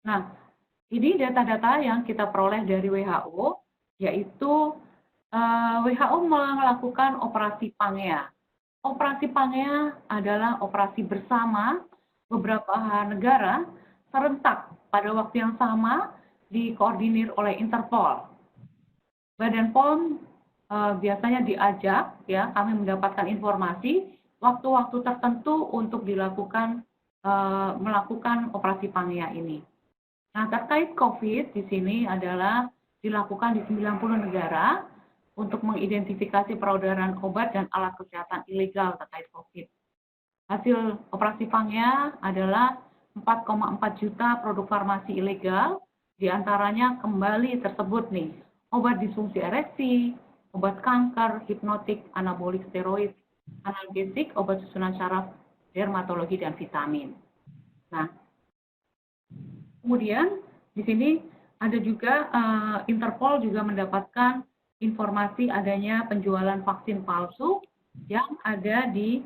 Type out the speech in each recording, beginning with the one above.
Nah, ini data-data yang kita peroleh dari WHO, yaitu WHO melakukan operasi Pangea. Operasi Pangea adalah operasi bersama beberapa negara serentak pada waktu yang sama dikoordinir oleh Interpol. Badan POM biasanya diajak, ya, kami mendapatkan informasi waktu-waktu tertentu untuk melakukan operasi Pangea ini. Nah, terkait COVID di sini adalah dilakukan di 90 negara untuk mengidentifikasi peredaran obat dan alat kesehatan ilegal terkait COVID. Hasil operasi Pangea adalah 4,4 juta produk farmasi ilegal, diantaranya kembali tersebut nih, obat disfungsi ereksi, obat kanker, hipnotik, anabolik steroid, analgesik, obat susunan syaraf, dermatologi, dan vitamin. Nah, kemudian di sini ada juga Interpol juga mendapatkan informasi adanya penjualan vaksin palsu yang ada di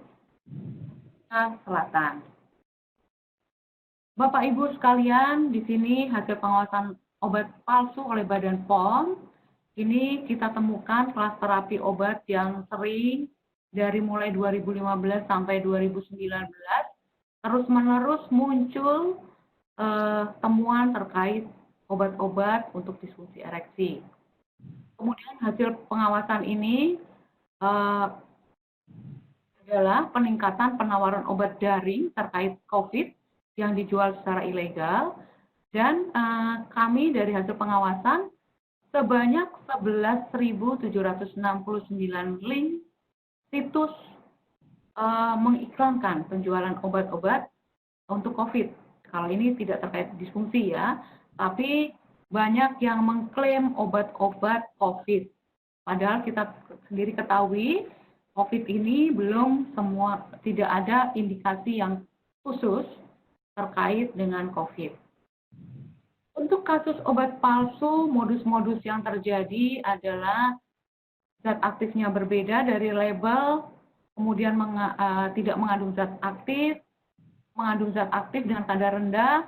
Selatan. Bapak Ibu sekalian, di sini hasil pengawasan obat palsu oleh Badan POM. Ini kita temukan kelas terapi obat yang sering dari mulai 2015 sampai 2019 terus-menerus muncul temuan terkait obat-obat untuk disfungsi ereksi. Kemudian hasil pengawasan ini adalah peningkatan penawaran obat daring terkait COVID yang dijual secara ilegal, dan kami dari hasil pengawasan sebanyak 11.769 link situs mengiklankan penjualan obat-obat untuk COVID. Kalau ini tidak terkait disfungsi ya, tapi banyak yang mengklaim obat-obat COVID. Padahal kita sendiri ketahui COVID ini tidak ada indikasi yang khusus terkait dengan COVID. Untuk kasus obat palsu, modus-modus yang terjadi adalah zat aktifnya berbeda dari label, kemudian tidak mengandung zat aktif, mengandung zat aktif dengan kadar rendah,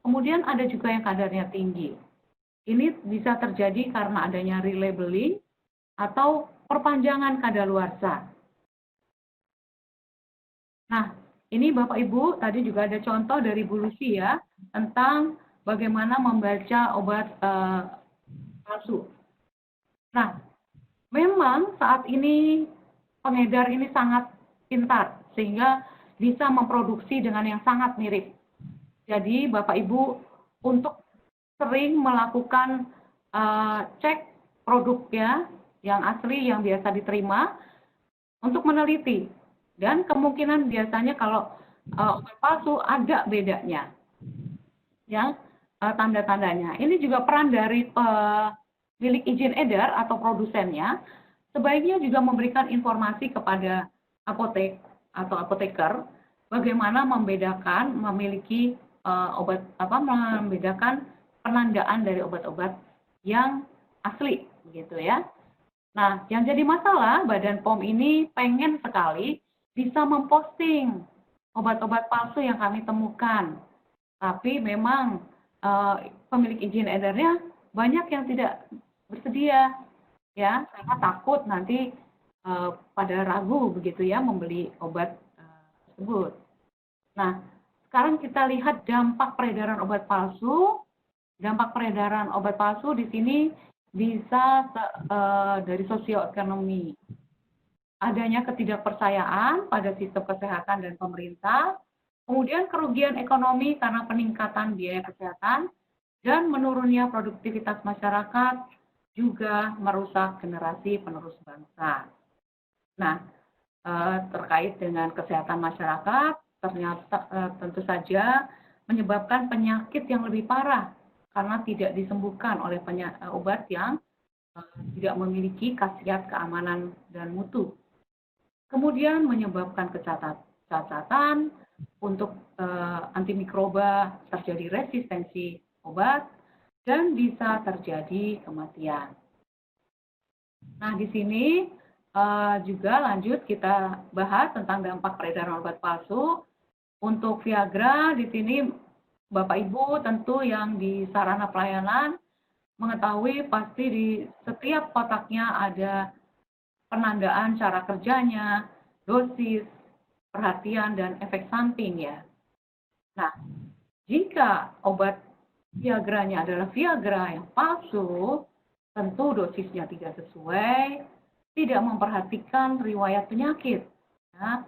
kemudian ada juga yang kadarnya tinggi. Ini bisa terjadi karena adanya relabeling atau perpanjangan kadaluarsa. Nah, ini Bapak Ibu, tadi juga ada contoh dari Bu Lucy ya, tentang bagaimana membaca obat palsu. Nah, memang saat ini pengedar ini sangat pintar, sehingga bisa memproduksi dengan yang sangat mirip. Jadi Bapak Ibu untuk sering melakukan cek produknya yang asli yang biasa diterima untuk meneliti, dan kemungkinan biasanya kalau obat palsu ada bedanya, ya, tanda-tandanya. Ini juga peran dari pemilik izin edar atau produsennya, sebaiknya juga memberikan informasi kepada apotek atau apoteker bagaimana membedakan penandaan dari obat-obat yang asli, gitu ya. Nah, yang jadi masalah, Badan POM ini pengen sekali bisa memposting obat-obat palsu yang kami temukan, tapi memang pemilik izin edarnya banyak yang tidak bersedia, ya, karena takut nanti pada ragu begitu ya membeli obat tersebut. Nah, sekarang kita lihat dampak peredaran obat palsu. Dampak peredaran obat palsu di sini bisa dari sosioekonomi. Adanya ketidakpercayaan pada sistem kesehatan dan pemerintah, kemudian kerugian ekonomi karena peningkatan biaya kesehatan, dan menurunnya produktivitas masyarakat juga merusak generasi penerus bangsa. Nah, terkait dengan kesehatan masyarakat, ternyata tentu saja menyebabkan penyakit yang lebih parah karena tidak disembuhkan oleh obat yang tidak memiliki khasiat keamanan dan mutu. Kemudian menyebabkan kecacatan untuk antimikroba, terjadi resistensi obat, dan bisa terjadi kematian. Nah, di sini juga lanjut kita bahas tentang dampak peredaran obat palsu. Untuk Viagra di sini Bapak Ibu tentu yang di sarana pelayanan mengetahui pasti di setiap kotaknya ada penandaan cara kerjanya, dosis, perhatian, dan efek samping ya. Nah, jika obat Viagranya adalah Viagra yang palsu, tentu dosisnya tidak sesuai, tidak memperhatikan riwayat penyakit. Ya.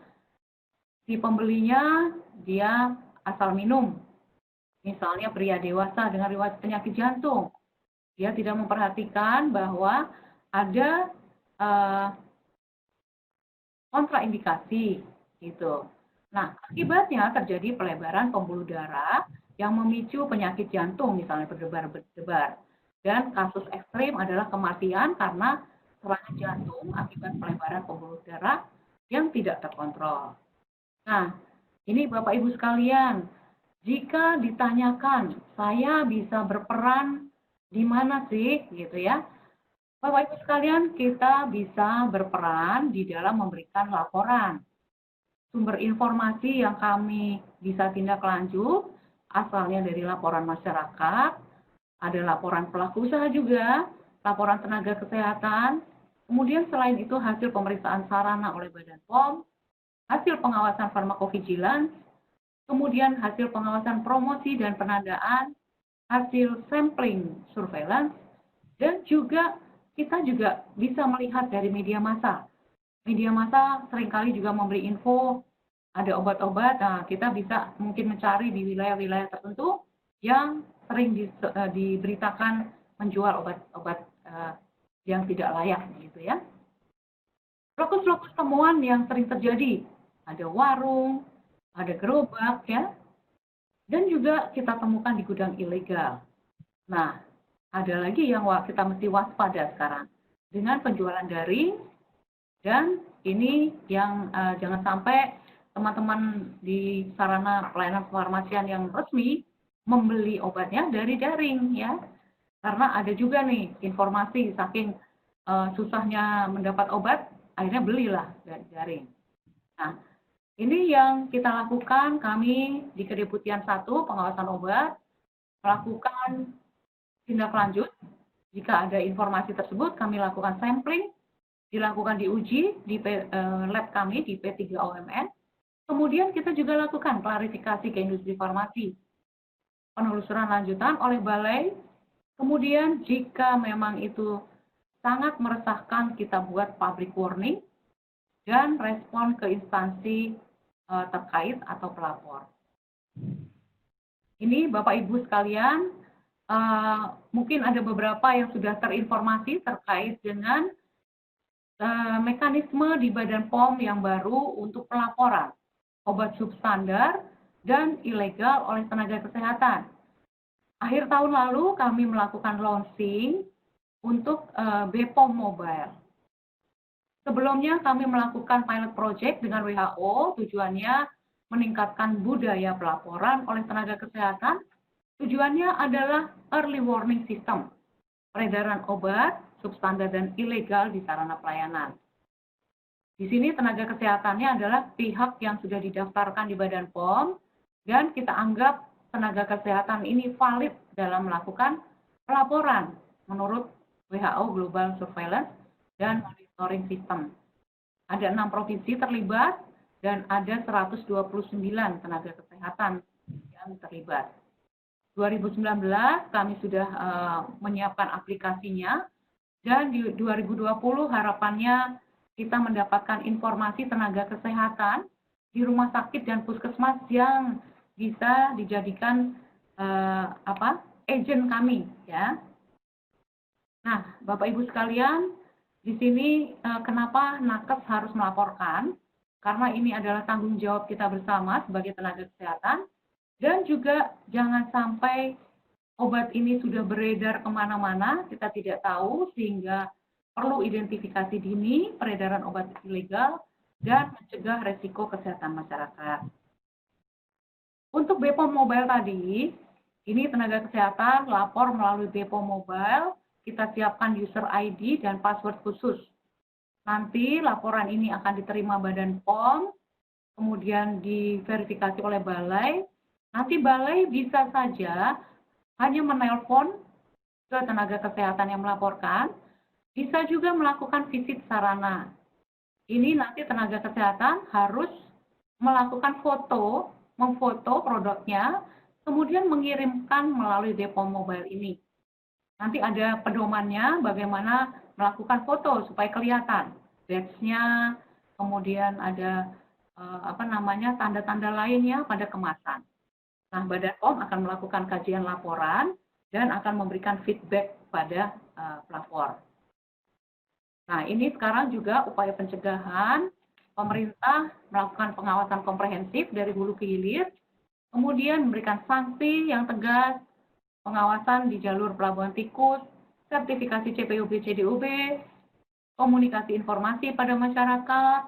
Si pembelinya dia asal minum, misalnya pria dewasa dengan riwayat penyakit jantung. Dia tidak memperhatikan bahwa ada kontraindikasi gitu. Nah, akibatnya terjadi pelebaran pembuluh darah yang memicu penyakit jantung, misalnya berdebar-debar. Dan kasus ekstrim adalah kematian karena serangan jantung akibat pelebaran pembuluh darah yang tidak terkontrol. Nah, ini Bapak Ibu sekalian, jika ditanyakan, saya bisa berperan di mana sih, gitu ya? Bapak Ibu sekalian, kita bisa berperan di dalam memberikan laporan. Sumber informasi yang kami bisa tindak lanjut, asalnya dari laporan masyarakat, ada laporan pelaku usaha juga, laporan tenaga kesehatan, kemudian selain itu hasil pemeriksaan sarana oleh Badan POM, hasil pengawasan farmakovigilans, kemudian hasil pengawasan promosi dan penandaan, hasil sampling surveillance, dan juga kita juga bisa melihat dari media massa. Media massa seringkali juga memberi info ada obat-obat, nah kita bisa mungkin mencari di wilayah-wilayah tertentu yang sering diberitakan menjual obat-obat yang tidak layak, gitu ya. Lokus-lokus temuan yang sering terjadi, ada warung, ada gerobak, ya, dan juga kita temukan di gudang ilegal. Nah, ada lagi yang kita mesti waspada sekarang dengan penjualan daring, dan ini yang jangan sampai teman-teman di sarana pelayanan kefarmasian yang resmi membeli obatnya dari daring ya, karena ada juga nih informasi saking susahnya mendapat obat, akhirnya belilah dari daring. Nah, ini yang kita lakukan kami di Kedeputian 1 Pengawasan Obat, melakukan tindak lanjut. Jika ada informasi tersebut, kami lakukan sampling, dilakukan diuji di lab kami di P3OMN. Kemudian kita juga lakukan klarifikasi ke industri farmasi, penelusuran lanjutan oleh balai. Kemudian jika memang itu sangat meresahkan, kita buat public warning dan respon ke instansi terkait atau pelapor. Ini Bapak Ibu sekalian, mungkin ada beberapa yang sudah terinformasi terkait dengan mekanisme di Badan POM yang baru untuk pelaporan obat substandar dan ilegal oleh tenaga kesehatan. Akhir tahun lalu kami melakukan launching untuk BPOM Mobile. Sebelumnya kami melakukan pilot project dengan WHO, tujuannya meningkatkan budaya pelaporan oleh tenaga kesehatan. Tujuannya adalah early warning system, peredaran obat, substandar dan ilegal di sarana pelayanan. Di sini tenaga kesehatannya adalah pihak yang sudah didaftarkan di Badan POM, dan kita anggap tenaga kesehatan ini valid dalam melakukan pelaporan menurut WHO Global Surveillance dan Monitoring System. Ada 6 provinsi terlibat dan ada 129 tenaga kesehatan yang terlibat. 2019 kami sudah menyiapkan aplikasinya, dan di 2020 harapannya kita mendapatkan informasi tenaga kesehatan di rumah sakit dan puskesmas yang bisa dijadikan agent kami ya. Nah, Bapak Ibu sekalian, di sini kenapa nakes harus melaporkan? Karena ini adalah tanggung jawab kita bersama sebagai tenaga kesehatan, dan juga jangan sampai obat ini sudah beredar kemana-mana, kita tidak tahu, sehingga perlu identifikasi dini peredaran obat ilegal dan mencegah resiko kesehatan masyarakat. Untuk BPOM Mobile tadi, ini tenaga kesehatan lapor melalui BPOM Mobile, kita siapkan user ID dan password khusus. Nanti laporan ini akan diterima Badan POM, kemudian diverifikasi oleh balai, Nanti balai bisa saja hanya menelpon ke tenaga kesehatan yang melaporkan, bisa juga melakukan visit sarana. Ini nanti tenaga kesehatan harus melakukan memfoto produknya, kemudian mengirimkan melalui depo mobile ini. Nanti ada pedomannya bagaimana melakukan foto supaya kelihatan batch-nya, kemudian ada tanda-tanda lainnya pada kemasan. Nah, Badan POM akan melakukan kajian laporan dan akan memberikan feedback pada pelapor. Nah, ini sekarang juga upaya pencegahan, pemerintah melakukan pengawasan komprehensif dari hulu ke hilir, kemudian memberikan sanksi yang tegas, pengawasan di jalur pelabuhan tikus, sertifikasi CPOB, CDOB, komunikasi informasi pada masyarakat,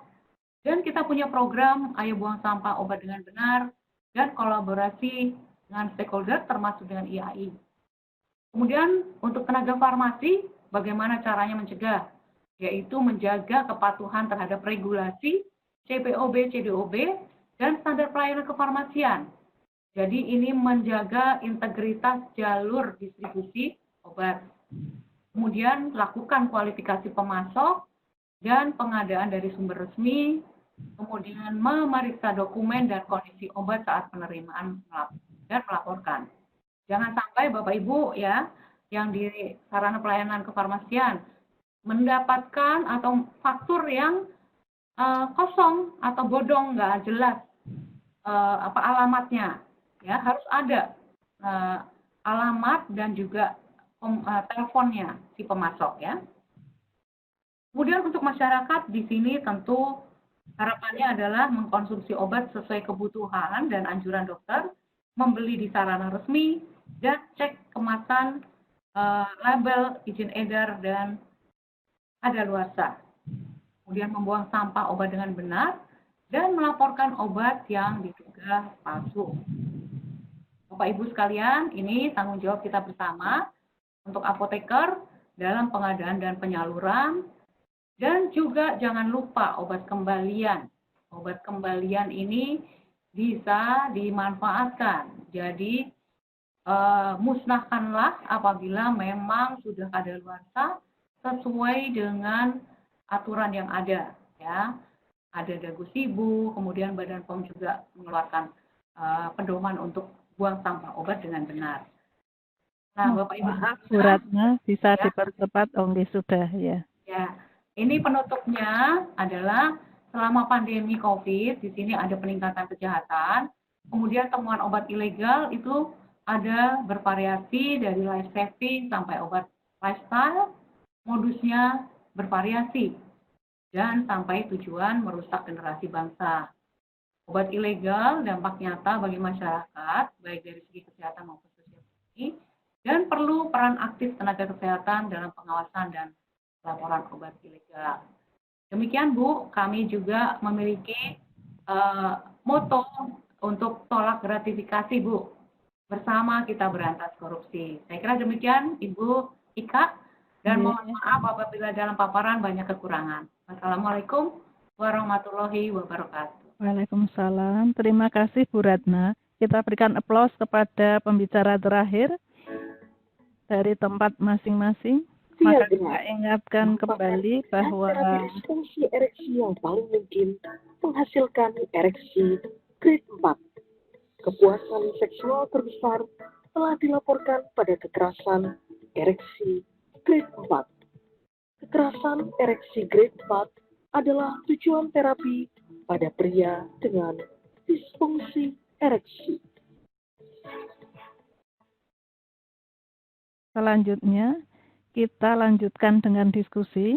dan kita punya program Ayo Buang Sampah Obat Dengan Benar, dan kolaborasi dengan stakeholder termasuk dengan IAI. Kemudian untuk tenaga farmasi, bagaimana caranya mencegah? Yaitu menjaga kepatuhan terhadap regulasi CPOB, CDOB, dan standar pelayanan kefarmasian. Jadi ini menjaga integritas jalur distribusi obat. Kemudian lakukan kualifikasi pemasok dan pengadaan dari sumber resmi. Kemudian memeriksa dokumen dan kondisi obat saat penerimaan dan melaporkan. Jangan sampai Bapak Ibu ya, yang di sarana pelayanan kefarmasian mendapatkan atau faktur yang kosong atau bodong, nggak jelas alamatnya. Ya, harus ada alamat dan juga teleponnya si pemasok ya. Kemudian untuk masyarakat di sini tentu harapannya adalah mengkonsumsi obat sesuai kebutuhan dan anjuran dokter, membeli di sarana resmi, dan cek kemasan label, izin edar, dan kadaluarsa. Kemudian membuang sampah obat dengan benar, dan melaporkan obat yang diduga palsu. Bapak Ibu sekalian, ini tanggung jawab kita bersama untuk apoteker dalam pengadaan dan penyaluran, dan juga jangan lupa obat kembalian. Obat kembalian ini bisa dimanfaatkan. Jadi musnahkanlah apabila memang sudah kadaluarsa sesuai dengan aturan yang ada. Ya, ada Dagusibu, kemudian Badan POM juga mengeluarkan pedoman untuk buang sampah obat dengan benar. Nah, Bapak Ibu, maaf, suratnya bisa ya, dipercepat, sudah ya. Ya, ini penutupnya adalah selama pandemi COVID, di sini ada peningkatan kejahatan, kemudian temuan obat ilegal itu ada bervariasi dari life saving sampai obat lifestyle, modusnya bervariasi, dan sampai tujuan merusak generasi bangsa. Obat ilegal dampak nyata bagi masyarakat, baik dari segi kesehatan maupun sosial, dan perlu peran aktif tenaga kesehatan dalam pengawasan dan laporan obat ilegal. Demikian Bu, kami juga memiliki moto untuk tolak gratifikasi Bu. Bersama kita berantas korupsi. Saya kira demikian Ibu Ika, dan mohon maaf apabila dalam paparan banyak kekurangan. Wassalamualaikum warahmatullahi wabarakatuh. Waalaikumsalam. Terima kasih Bu Ratna. Kita berikan aplaus kepada pembicara terakhir dari tempat masing-masing. Maka kita ingatkan kembali bahwa disfungsi ereksi yang paling mungkin menghasilkan ereksi grade 4. Kepuasan seksual terbesar telah dilaporkan pada kekerasan ereksi grade 4. Kekerasan ereksi grade 4 adalah tujuan terapi pada pria dengan disfungsi ereksi. Selanjutnya, kita lanjutkan dengan diskusi.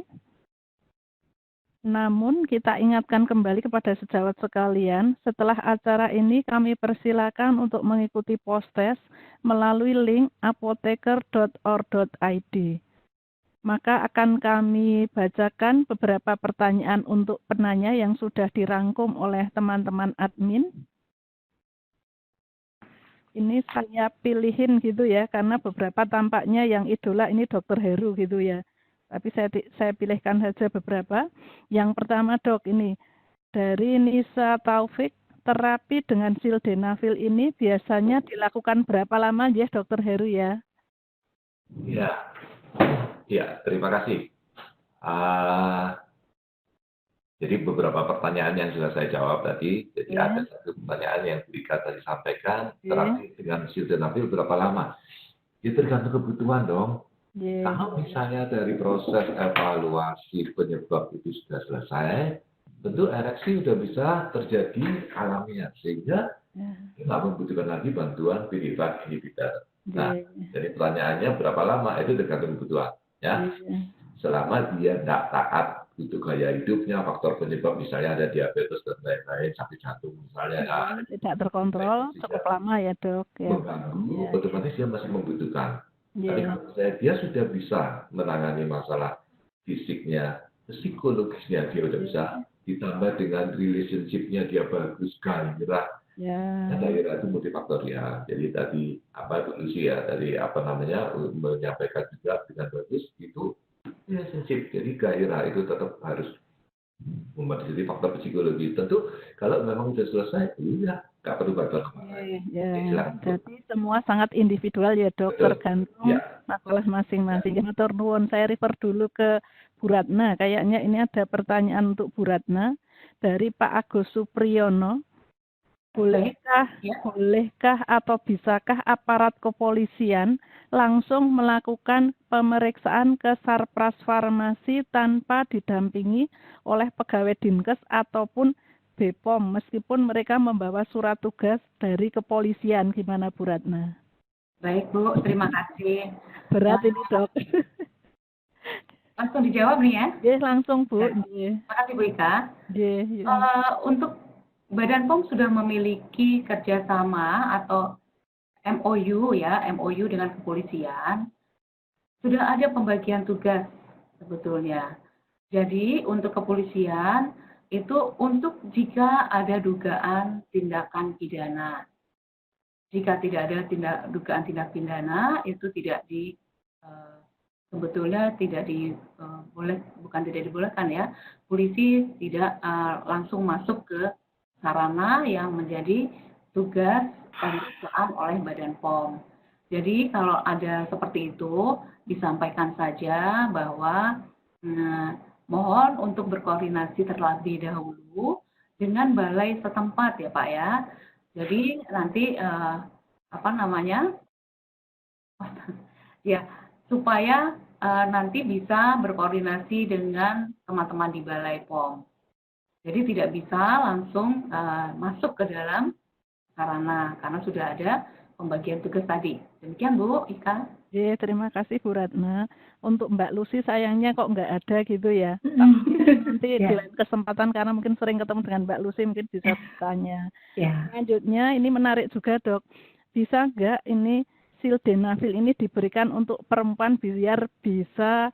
Namun, kita ingatkan kembali kepada sejawat sekalian, setelah acara ini kami persilakan untuk mengikuti post-test melalui link apoteker.or.id. Maka akan kami bacakan beberapa pertanyaan untuk penanya yang sudah dirangkum oleh teman-teman admin. Ini saya pilihin gitu ya, karena beberapa tampaknya yang idola ini Dr. Heru gitu ya. Tapi saya pilihkan saja beberapa. Yang pertama Dok, ini dari Nisa Taufik, terapi dengan sildenafil ini biasanya dilakukan berapa lama ya, Dokter Heru ya? Ya, ya, terima kasih. Jadi beberapa pertanyaan yang sudah saya jawab tadi, jadi ada satu pertanyaan yang Bu Ika tadi sampaikan, terapi dengan sildenafil berapa lama? Ya tergantung kebutuhan dong. Kalau misalnya dari proses evaluasi penyebab itu sudah selesai, tentu ereksi sudah bisa terjadi alamiah, sehingga nggak membutuhkan lagi bantuan pyruvate inhibitor. Nah, jadi pertanyaannya berapa lama? Itu tergantung kebutuhan. Ya, selama dia tidak taat itu gaya hidupnya, faktor penyebab misalnya ada diabetes dan lain-lain, sakit jantung misalnya. Tidak terkontrol cukup lama ya dok. Ya. Mengganggu, otomatis dia masih membutuhkan. Tapi kalau dia sudah bisa menangani masalah fisiknya, psikologisnya dia sudah bisa, ditambah dengan relationship-nya dia bagus, gairah. Gairah itu multifaktorial. Jadi tadi evolusi ya, tadi menyampaikan juga dengan bagus itu relationship. Jadi gairah itu tetap harus membantu. Jadi faktor psikologi tentu kalau memang sudah selesai, ya nggak perlu bantuan lain. Jadi semua sangat individual ya dok, tergantung masalah masing-masing. Matur nuwun, saya refer dulu ke Bu Ratna. Kayaknya ini ada pertanyaan untuk Bu Ratna dari Pak Agus Supriyono. Bolehkah atau bisakah aparat kepolisian langsung melakukan pemeriksaan ke Sarpras Farmasi tanpa didampingi oleh pegawai Dinkes ataupun BPOM meskipun mereka membawa surat tugas dari kepolisian? Gimana Bu Ratna? Baik Bu, terima kasih. Berat ini dok. Langsung dijawab nih ya? Iya langsung Bu. Terima kasih Bu Ika. Untuk Badan POM sudah memiliki kerjasama atau MOU ya, MOU dengan kepolisian. Sudah ada pembagian tugas sebetulnya. Jadi untuk kepolisian itu untuk jika ada dugaan tindakan pidana. Jika tidak ada dugaan tindak pidana itu tidak sebetulnya tidak dibolehkan ya. Polisi tidak langsung masuk ke sarana yang menjadi tugas pemeriksaan oleh Badan POM. Jadi kalau ada seperti itu, disampaikan saja bahwa mohon untuk berkoordinasi terlebih dahulu dengan balai setempat ya Pak ya. Jadi nanti supaya nanti bisa berkoordinasi dengan teman-teman di balai POM. Jadi tidak bisa langsung masuk ke dalam sarana karena sudah ada pembagian tugas tadi. Demikian Bu Ika. Terima kasih Bu Ratna. Untuk Mbak Lucy sayangnya kok nggak ada gitu ya. Nanti di lain kesempatan karena mungkin sering ketemu dengan Mbak Lucy mungkin bisa bertanya. Selanjutnya ini menarik juga dok. Bisa nggak ini sildenafil ini diberikan untuk perempuan biar bisa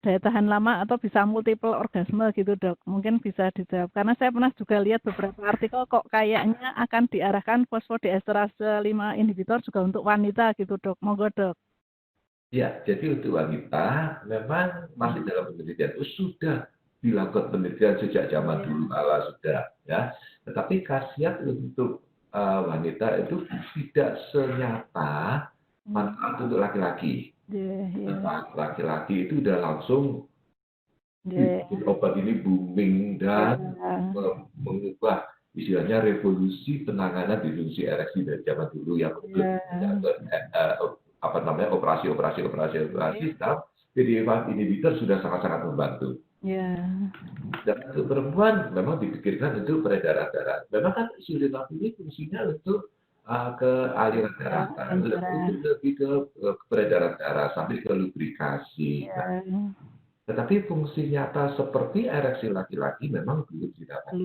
daya tahan lama atau bisa multiple orgasme gitu dok, mungkin bisa dijawab karena saya pernah juga lihat beberapa artikel kok kayaknya akan diarahkan fosfodiesterase 5 inhibitor juga untuk wanita gitu dok, monggo dok. Ya, jadi untuk wanita memang masih dalam penelitian sudah dilakukan penelitian sejak zaman dulu kala sudah ya, tetapi khasiat untuk wanita itu tidak senyata manfaat untuk laki-laki. Laki-laki itu udah langsung obat ini booming dan mengubah istilahnya revolusi penanganan disfungsi ereksi dari zaman dulu yang operasi sekarang PDE5 inhibitor sudah sangat-sangat membantu. Dan untuk perempuan memang dipikirkan itu peredaran darah. Memang kan sildenafil ini fungsinya untuk ke aliran darah, lebih ke peredaran darah sampai ke lubrikasi. Tetapi fungsi nyata seperti ereksi laki-laki memang belum didapatkan.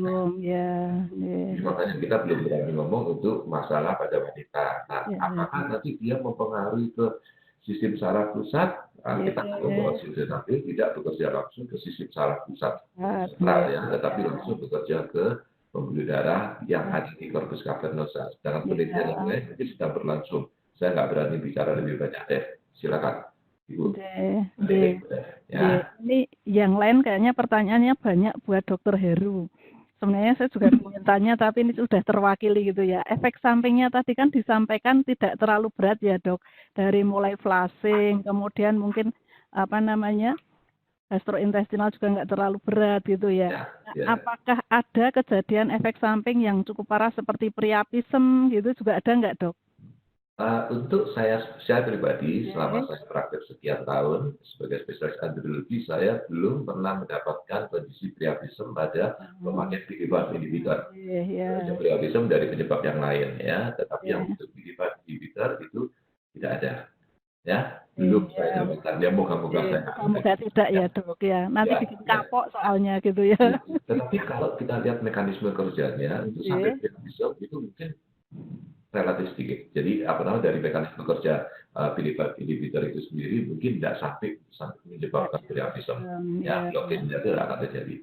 Makanya kita belum berani ngomong untuk masalah pada wanita. Nah, apakah nanti dia mempengaruhi ke sistem saraf pusat? Kita tahu bahwa sildenafil tidak bekerja langsung ke sistem saraf pusat sentral ya, tetapi langsung bekerja ke pembuluh darah yang ada di corpus cavernosa. Sedangkan penelitian yang lain mungkin sedang berlangsung. Saya nggak berani bicara lebih banyak. Silakan, Ibu. Ini yang lain kayaknya pertanyaannya banyak buat Dokter Heru. sebenarnya saya juga ingin tanya, tapi ini sudah terwakili gitu ya. Efek sampingnya tadi kan disampaikan tidak terlalu berat ya dok, dari mulai flushing, kemudian mungkin apa namanya gastrointestinal juga nggak terlalu berat gitu ya. Ya, Nah, ya. apakah ada kejadian efek samping yang cukup parah seperti priapism gitu juga ada nggak dok? Untuk saya pribadi, selama saya praktek sekian tahun sebagai spesialis andrologi, saya belum pernah mendapatkan kondisi priapism pada pemakai PDE5 inhibitor. Iya, Priapism dari penyebab yang lain ya, tetapi Iya. yang untuk PDE5 inhibitor itu tidak ada. Ya, belum saya dapatkan. Ya, moga-moga saya. Semoga tidak ya dok ya. Nanti Ya, bikin ya. kapok soalnya gitu ya. Tetapi kalau kita lihat mekanisme kerjanya, untuk sampai priapism itu mungkin relatif sedikit. Jadi apa namanya dari mekanisme kerja PDE5 inhibitor itu sendiri mungkin tidak sampai menyebabkan priapism. Ya, blokirnya itu akan terjadi.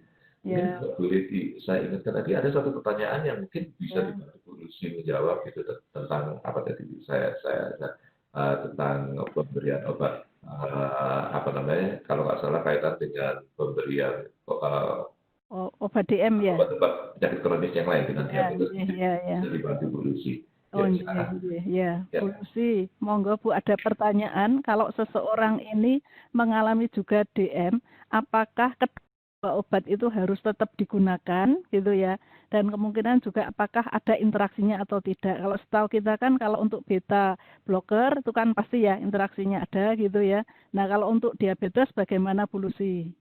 Mungkin boleh saya ingatkan tadi ada satu pertanyaan yang mungkin bisa dibantu Bu Lucy menjawab gitu tentang apa tadi saya tentang pemberian obat apa namanya kalau nggak salah kaitan dengan pemberian obat DM ya. obat penyakit kronis yang lain dengan diabetes. Iya. Bisa dibantu Bu Lucy. Oh iya. Bu Lucy, monggo Bu ada pertanyaan, kalau seseorang ini mengalami juga DM, apakah kedua obat itu harus tetap digunakan gitu ya? Dan kemungkinan juga apakah ada interaksinya atau tidak? Kalau setahu kita kan kalau untuk beta blocker itu kan pasti ya interaksinya ada gitu ya. Nah kalau untuk diabetes bagaimana Bu Lucy?